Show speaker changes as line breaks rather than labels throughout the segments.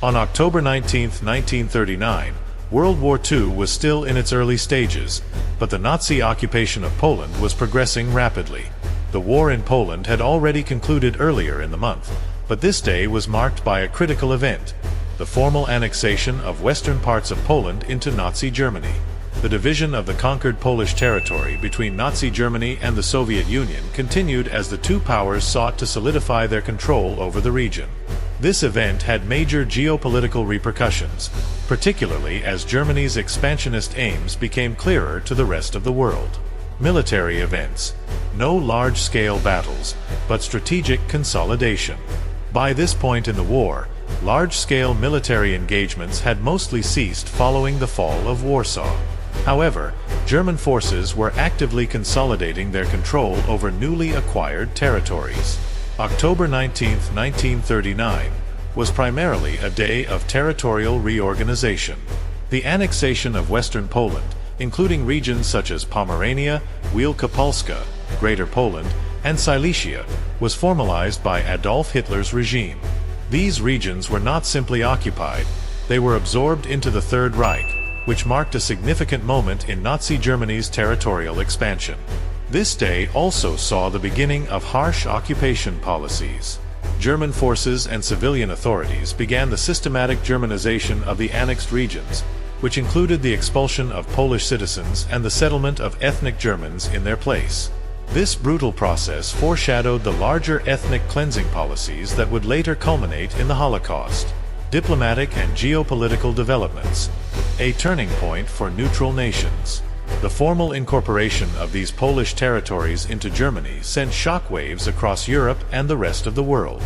On October 19, 1939, World War II was still in its early stages, but the Nazi occupation of Poland was progressing rapidly. The war in Poland had already concluded earlier in the month, but this day was marked by a critical event: the formal annexation of western parts of Poland into Nazi Germany. The division of the conquered Polish territory between Nazi Germany and the Soviet Union continued as the two powers sought to solidify their control over the region. This event had major geopolitical repercussions, particularly as Germany's expansionist aims became clearer to the rest of the world. Military events. No large-scale battles, but strategic consolidation. By this point in the war, large-scale military engagements had mostly ceased following the fall of Warsaw. However, German forces were actively consolidating their control over newly acquired territories. October 19, 1939, was primarily a day of territorial reorganization. The annexation of Western Poland, including regions such as Pomerania, Wielkopolska, Greater Poland, and Silesia, was formalized by Adolf Hitler's regime. These regions were not simply occupied, they were absorbed into the Third Reich, which marked a significant moment in Nazi Germany's territorial expansion. This day also saw the beginning of harsh occupation policies. German forces and civilian authorities began the systematic Germanization of the annexed regions, which included the expulsion of Polish citizens and the settlement of ethnic Germans in their place. This brutal process foreshadowed the larger ethnic cleansing policies that would later culminate in the Holocaust. Diplomatic and geopolitical developments. A turning point for neutral nations. The formal incorporation of these Polish territories into Germany sent shockwaves across Europe and the rest of the world.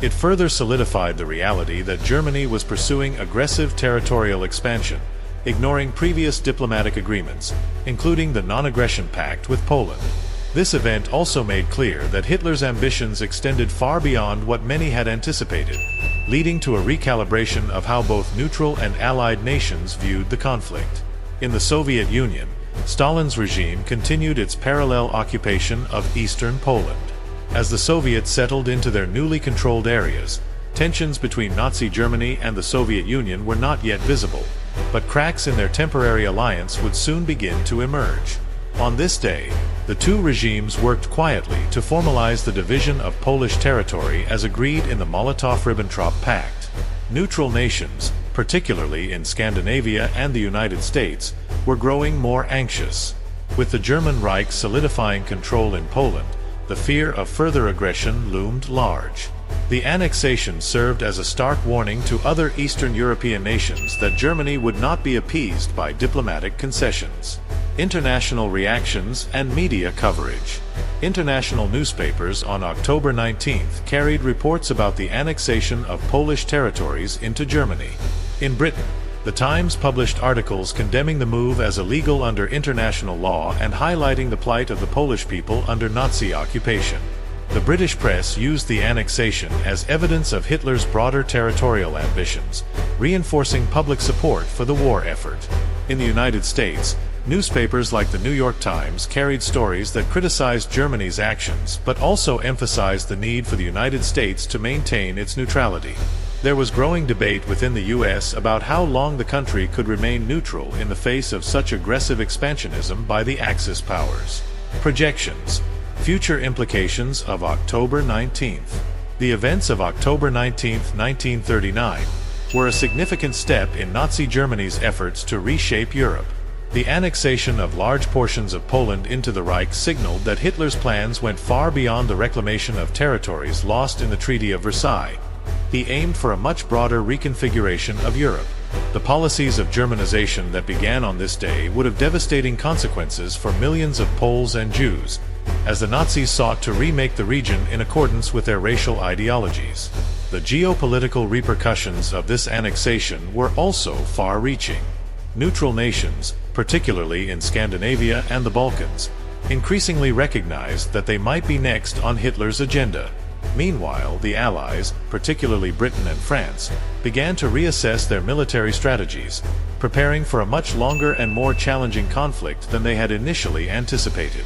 It further solidified the reality that Germany was pursuing aggressive territorial expansion, ignoring previous diplomatic agreements, including the Non-Aggression Pact with Poland. This event also made clear that Hitler's ambitions extended far beyond what many had anticipated, leading to a recalibration of how both neutral and allied nations viewed the conflict. In the Soviet Union, Stalin's regime continued its parallel occupation of eastern Poland. As the Soviets settled into their newly controlled areas, tensions between Nazi Germany and the Soviet Union were not yet visible, but cracks in their temporary alliance would soon begin to emerge. On this day, the two regimes worked quietly to formalize the division of Polish territory as agreed in the Molotov-Ribbentrop Pact. Neutral nations, particularly in Scandinavia and the United States, were growing more anxious. With the German Reich solidifying control in Poland, the fear of further aggression loomed large. The annexation served as a stark warning to other Eastern European nations that Germany would not be appeased by diplomatic concessions. International reactions and media coverage. International newspapers on October 19th carried reports about the annexation of Polish territories into Germany. In Britain, The Times published articles condemning the move as illegal under international law and highlighting the plight of the Polish people under Nazi occupation. The British press used the annexation as evidence of Hitler's broader territorial ambitions, reinforcing public support for the war effort. In the United States, newspapers like the New York Times carried stories that criticized Germany's actions but also emphasized the need for the United States to maintain its neutrality. There was growing debate within the U.S. about how long the country could remain neutral in the face of such aggressive expansionism by the Axis powers. Projections. Future implications of October 19th. The events of October 19, 1939, were a significant step in Nazi Germany's efforts to reshape Europe. The annexation of large portions of Poland into the Reich signaled that Hitler's plans went far beyond the reclamation of territories lost in the Treaty of Versailles. He aimed for a much broader reconfiguration of Europe. The policies of Germanization that began on this day would have devastating consequences for millions of Poles and Jews, as the Nazis sought to remake the region in accordance with their racial ideologies. The geopolitical repercussions of this annexation were also far-reaching. Neutral nations, particularly in Scandinavia and the Balkans, increasingly recognized that they might be next on Hitler's agenda. Meanwhile, the Allies, particularly Britain and France, began to reassess their military strategies, preparing for a much longer and more challenging conflict than they had initially anticipated.